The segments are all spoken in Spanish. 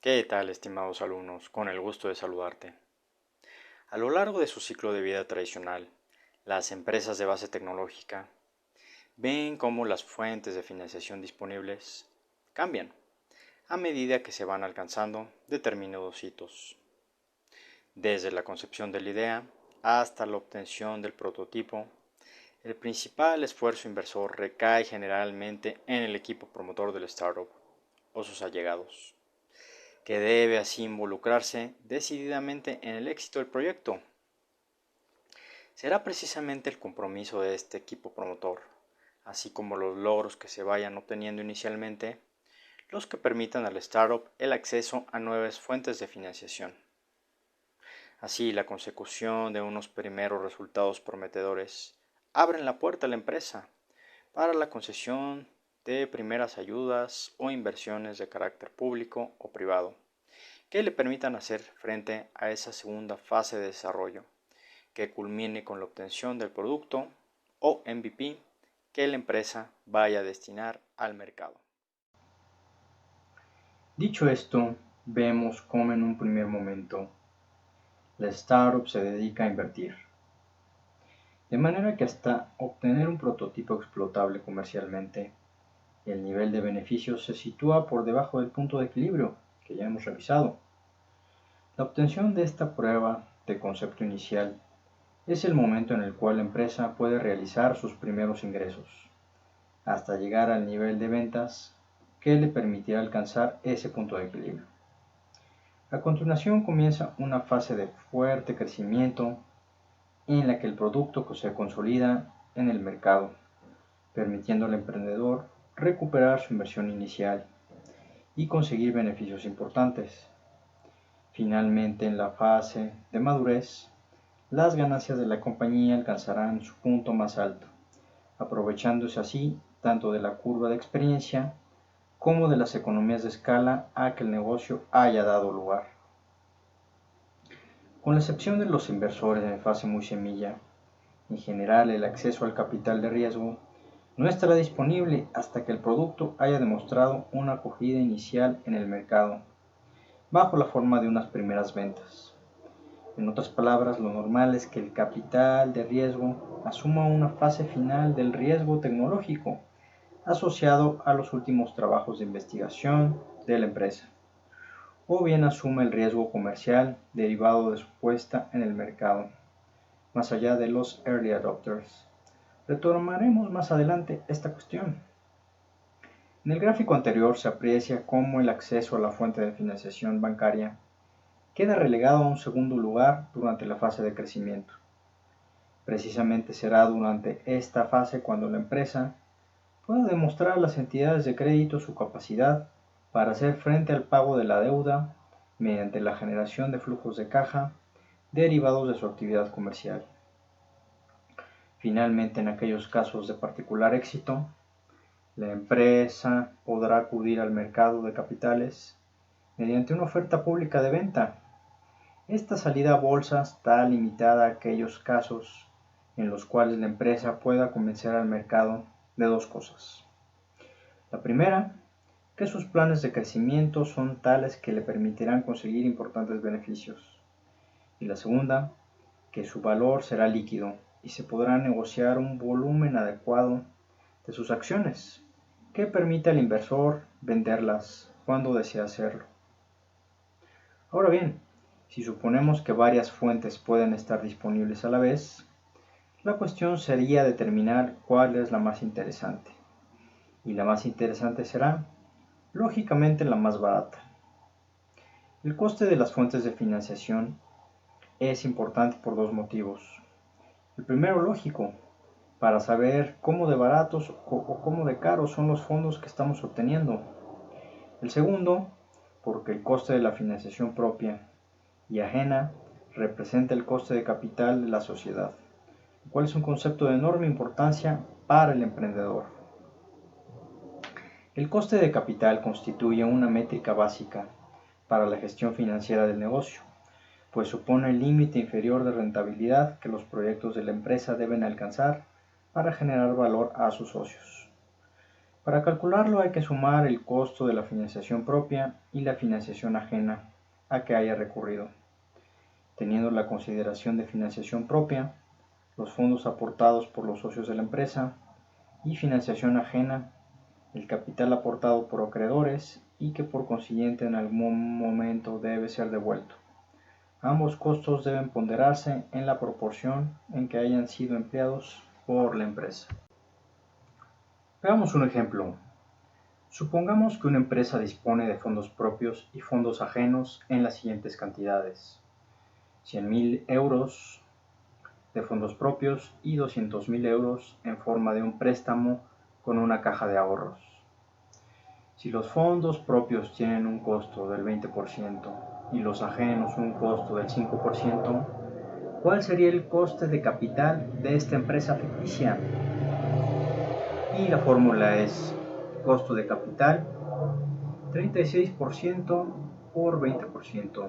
¿Qué tal, estimados alumnos? Con el gusto de saludarte. A lo largo de su ciclo de vida tradicional, las empresas de base tecnológica ven cómo las fuentes de financiación disponibles cambian a medida que se van alcanzando determinados hitos. Desde la concepción de la idea hasta la obtención del prototipo, el principal esfuerzo inversor recae generalmente en el equipo promotor del startup o sus allegados, que debe así involucrarse decididamente en el éxito del proyecto. Será precisamente el compromiso de este equipo promotor, así como los logros que se vayan obteniendo inicialmente, los que permitan al startup el acceso a nuevas fuentes de financiación. Así, la consecución de unos primeros resultados prometedores abren la puerta a la empresa para la concesión de primeras ayudas o inversiones de carácter público o privado, que le permitan hacer frente a esa segunda fase de desarrollo, que culmine con la obtención del producto o MVP que la empresa vaya a destinar al mercado. Dicho esto, vemos cómo en un primer momento la startup se dedica a invertir, de manera que hasta obtener un prototipo explotable comercialmente, el nivel de beneficios se sitúa por debajo del punto de equilibrio que ya hemos revisado. La obtención de esta prueba de concepto inicial es el momento en el cual la empresa puede realizar sus primeros ingresos, hasta llegar al nivel de ventas que le permitirá alcanzar ese punto de equilibrio. A continuación comienza una fase de fuerte crecimiento en la que el producto se consolida en el mercado, permitiendo al emprendedor recuperar su inversión inicial y conseguir beneficios importantes. Finalmente, en la fase de madurez, las ganancias de la compañía alcanzarán su punto más alto, aprovechándose así tanto de la curva de experiencia como de las economías de escala a que el negocio haya dado lugar. Con la excepción de los inversores en fase muy semilla, en general el acceso al capital de riesgo no estará disponible hasta que el producto haya demostrado una acogida inicial en el mercado, bajo la forma de unas primeras ventas. En otras palabras, lo normal es que el capital de riesgo asuma una fase final del riesgo tecnológico asociado a los últimos trabajos de investigación de la empresa, o bien asuma el riesgo comercial derivado de su puesta en el mercado, más allá de los early adopters. Retomaremos más adelante esta cuestión. En el gráfico anterior se aprecia cómo el acceso a la fuente de financiación bancaria queda relegado a un segundo lugar durante la fase de crecimiento. Precisamente será durante esta fase cuando la empresa pueda demostrar a las entidades de crédito su capacidad para hacer frente al pago de la deuda mediante la generación de flujos de caja derivados de su actividad comercial. Finalmente, en aquellos casos de particular éxito, la empresa podrá acudir al mercado de capitales mediante una oferta pública de venta. Esta salida a bolsa está limitada a aquellos casos en los cuales la empresa pueda convencer al mercado de dos cosas. La primera, que sus planes de crecimiento son tales que le permitirán conseguir importantes beneficios. Y la segunda, que su valor será líquido y se podrá negociar un volumen adecuado de sus acciones, que permite al inversor venderlas cuando desea hacerlo. Ahora bien, si suponemos que varias fuentes pueden estar disponibles a la vez, la cuestión sería determinar cuál es la más interesante. Y la más interesante será, lógicamente, la más barata. El coste de las fuentes de financiación es importante por dos motivos. El primero, lógico, para saber cómo de baratos o cómo de caros son los fondos que estamos obteniendo. El segundo, porque el coste de la financiación propia y ajena representa el coste de capital de la sociedad, lo cual es un concepto de enorme importancia para el emprendedor. El coste de capital constituye una métrica básica para la gestión financiera del negocio, pues supone el límite inferior de rentabilidad que los proyectos de la empresa deben alcanzar para generar valor a sus socios. Para calcularlo hay que sumar el costo de la financiación propia y la financiación ajena a que haya recurrido. Teniendo la consideración de financiación propia, los fondos aportados por los socios de la empresa, y financiación ajena, el capital aportado por acreedores y que por consiguiente en algún momento debe ser devuelto. Ambos costos deben ponderarse en la proporción en que hayan sido empleados por la empresa. Veamos un ejemplo. Supongamos que una empresa dispone de fondos propios y fondos ajenos en las siguientes cantidades: 100.000 euros de fondos propios y 200.000 euros en forma de un préstamo con una caja de ahorros. Si los fondos propios tienen un costo del 20% y los ajenos un costo del 5%, ¿cuál sería el coste de capital de esta empresa ficticia? Y la fórmula es costo de capital 36% por 20%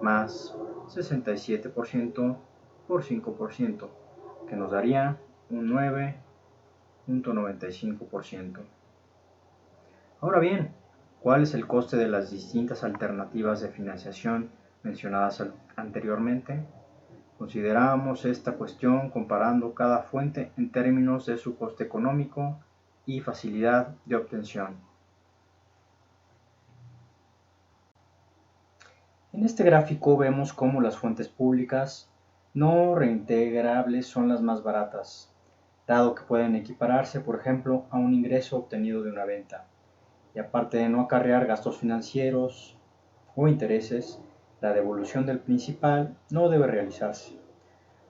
más 67% por 5%, que nos daría un 9.95%. Ahora bien, ¿cuál es el coste de las distintas alternativas de financiación mencionadas anteriormente? Consideramos esta cuestión comparando cada fuente en términos de su coste económico y facilidad de obtención. En este gráfico vemos cómo las fuentes públicas no reintegrables son las más baratas, dado que pueden equipararse, por ejemplo, a un ingreso obtenido de una venta. Y aparte de no acarrear gastos financieros o intereses, la devolución del principal no debe realizarse.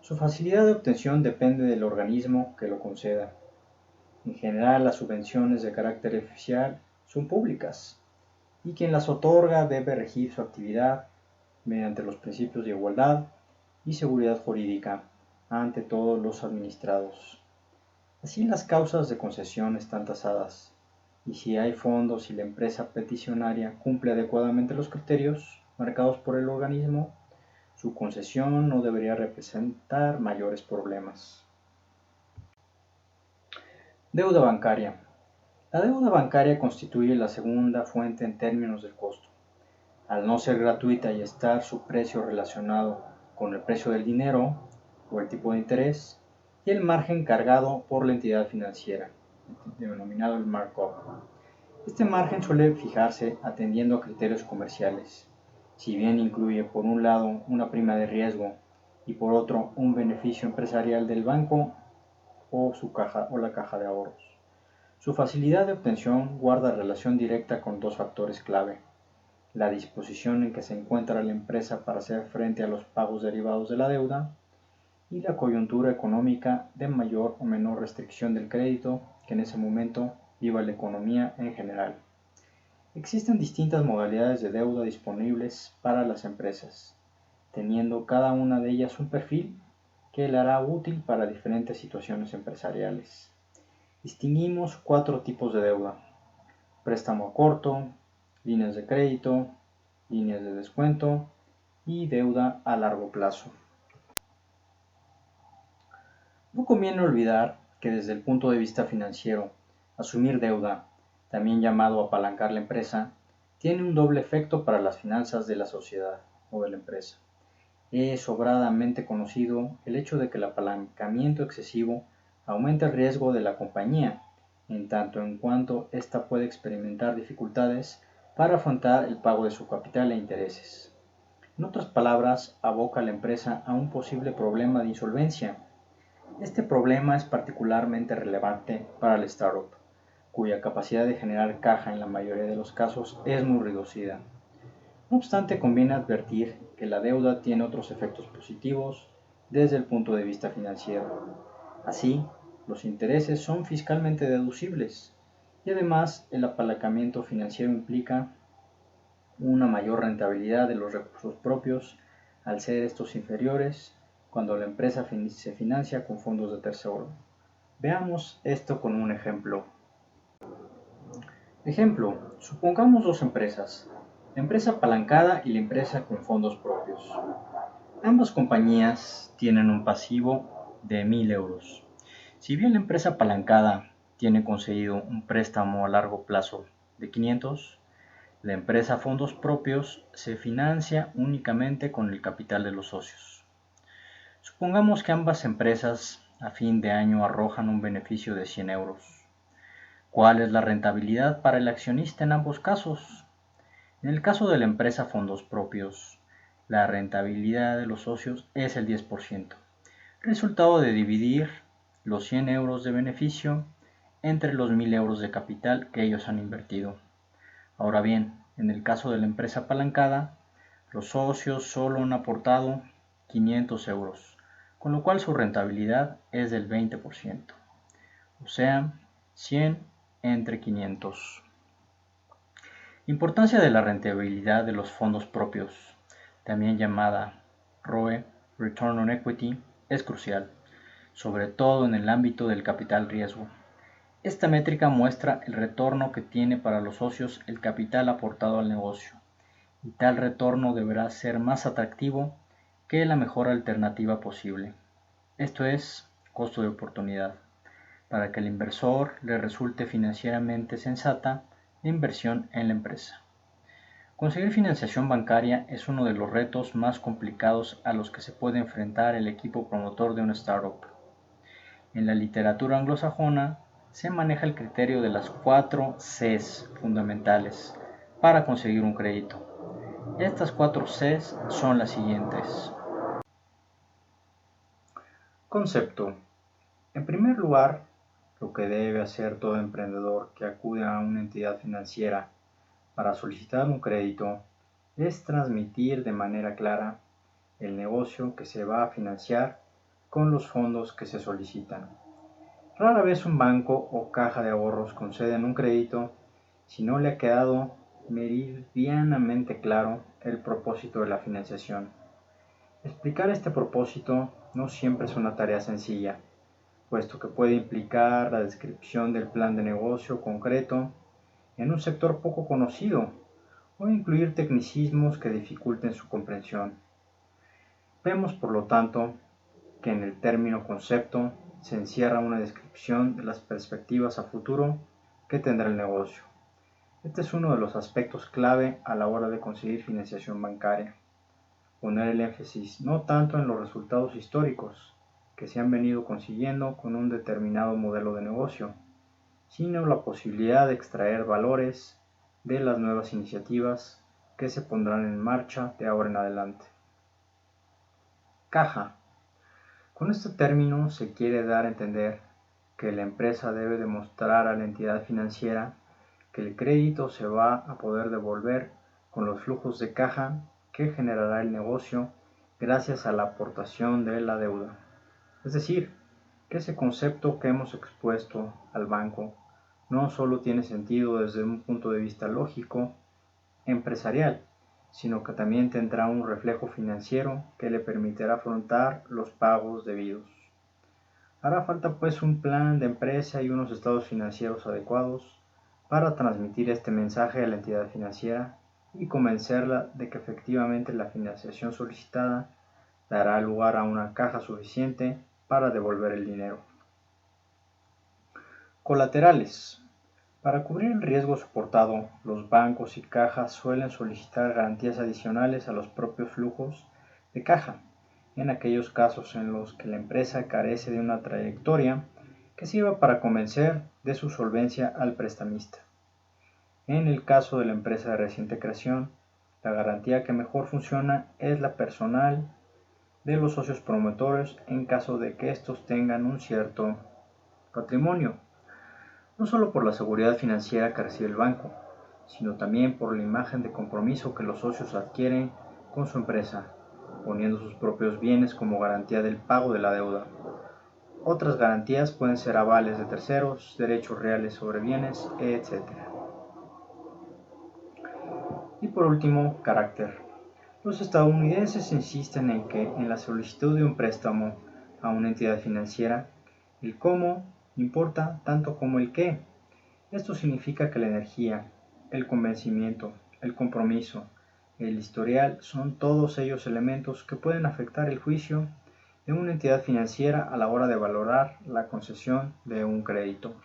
Su facilidad de obtención depende del organismo que lo conceda. En general, las subvenciones de carácter oficial son públicas y quien las otorga debe regir su actividad mediante los principios de igualdad y seguridad jurídica ante todos los administrados. Así, las causas de concesión están tasadas, y si hay fondos y la empresa peticionaria cumple adecuadamente los criterios marcados por el organismo, su concesión no debería representar mayores problemas. Deuda bancaria. La deuda bancaria constituye la segunda fuente en términos del costo. Al no ser gratuita y estar su precio relacionado con el precio del dinero o el tipo de interés y el margen cargado por la entidad financiera, denominado el markup. Este margen suele fijarse atendiendo a criterios comerciales, si bien incluye por un lado una prima de riesgo y por otro un beneficio empresarial del banco o la caja de ahorros. Su facilidad de obtención guarda relación directa con dos factores clave: la disposición en que se encuentra la empresa para hacer frente a los pagos derivados de la deuda y la coyuntura económica de mayor o menor restricción del crédito que en ese momento viva la economía en general. Existen distintas modalidades de deuda disponibles para las empresas, teniendo cada una de ellas un perfil que le hará útil para diferentes situaciones empresariales. Distinguimos 4 tipos de deuda: préstamo a corto, líneas de crédito, líneas de descuento y deuda a largo plazo. No conviene olvidar que desde el punto de vista financiero, asumir deuda, también llamado apalancar la empresa, tiene un doble efecto para las finanzas de la sociedad o de la empresa. Es sobradamente conocido el hecho de que el apalancamiento excesivo aumenta el riesgo de la compañía, en tanto en cuanto ésta puede experimentar dificultades para afrontar el pago de su capital e intereses. En otras palabras, aboca a la empresa a un posible problema de insolvencia. Este problema es particularmente relevante para el startup, cuya capacidad de generar caja en la mayoría de los casos es muy reducida. No obstante, conviene advertir que la deuda tiene otros efectos positivos desde el punto de vista financiero. Así, los intereses son fiscalmente deducibles y además el apalancamiento financiero implica una mayor rentabilidad de los recursos propios al ser estos inferiores cuando la empresa se financia con fondos de tercero. Veamos esto con un ejemplo. Ejemplo, supongamos dos empresas, la empresa apalancada y la empresa con fondos propios. Ambas compañías tienen un pasivo de 1.000 euros. Si bien la empresa apalancada tiene concedido un préstamo a largo plazo de 500, la empresa a fondos propios se financia únicamente con el capital de los socios. Supongamos que ambas empresas a fin de año arrojan un beneficio de 100 euros. ¿Cuál es la rentabilidad para el accionista en ambos casos? En el caso de la empresa a fondos propios, la rentabilidad de los socios es el 10%, resultado de dividir los 100 euros de beneficio entre los 1000 euros de capital que ellos han invertido. Ahora bien, en el caso de la empresa apalancada, los socios solo han aportado 500 euros, con lo cual su rentabilidad es del 20%, o sea, 100 entre 500. Importancia de la rentabilidad de los fondos propios, también llamada ROE, Return on Equity, es crucial, sobre todo en el ámbito del capital riesgo. Esta métrica muestra el retorno que tiene para los socios el capital aportado al negocio, y tal retorno deberá ser más atractivo que la mejor alternativa posible, esto es, costo de oportunidad, para que al inversor le resulte financieramente sensata la inversión en la empresa. Conseguir financiación bancaria es uno de los retos más complicados a los que se puede enfrentar el equipo promotor de una startup. En la literatura anglosajona se maneja el criterio de las 4 Cs fundamentales para conseguir un crédito. Estas 4 Cs son las siguientes. Concepto. En primer lugar, lo que debe hacer todo emprendedor que acude a una entidad financiera para solicitar un crédito es transmitir de manera clara el negocio que se va a financiar con los fondos que se solicitan. Rara vez un banco o caja de ahorros conceden un crédito si no le ha quedado meridianamente claro el propósito de la financiación. Explicar este propósito no siempre es una tarea sencilla, puesto que puede implicar la descripción del plan de negocio concreto en un sector poco conocido o incluir tecnicismos que dificulten su comprensión. Vemos, por lo tanto, que en el término concepto se encierra una descripción de las perspectivas a futuro que tendrá el negocio. Este es uno de los aspectos clave a la hora de conseguir financiación bancaria. Poner el énfasis no tanto en los resultados históricos que se han venido consiguiendo con un determinado modelo de negocio, sino la posibilidad de extraer valores de las nuevas iniciativas que se pondrán en marcha de ahora en adelante. Caja. Con este término se quiere dar a entender que la empresa debe demostrar a la entidad financiera que el crédito se va a poder devolver con los flujos de caja que generará el negocio gracias a la aportación de la deuda. Es decir, que ese concepto que hemos expuesto al banco no solo tiene sentido desde un punto de vista lógico, empresarial, sino que también tendrá un reflejo financiero que le permitirá afrontar los pagos debidos. Hará falta pues un plan de empresa y unos estados financieros adecuados para transmitir este mensaje a la entidad financiera y convencerla de que efectivamente la financiación solicitada dará lugar a una caja suficiente para devolver el dinero. Colaterales. Para cubrir el riesgo soportado, los bancos y cajas suelen solicitar garantías adicionales a los propios flujos de caja, en aquellos casos en los que la empresa carece de una trayectoria que sirva para convencer de su solvencia al prestamista. En el caso de la empresa de reciente creación, la garantía que mejor funciona es la personal de los socios promotores en caso de que estos tengan un cierto patrimonio, no solo por la seguridad financiera que recibe el banco, sino también por la imagen de compromiso que los socios adquieren con su empresa, poniendo sus propios bienes como garantía del pago de la deuda. Otras garantías pueden ser avales de terceros, derechos reales sobre bienes, etc. Y por último, carácter. Los estadounidenses insisten en que en la solicitud de un préstamo a una entidad financiera, el cómo importa tanto como el qué. Esto significa que la energía, el convencimiento, el compromiso, el historial son todos ellos elementos que pueden afectar el juicio de una entidad financiera a la hora de valorar la concesión de un crédito.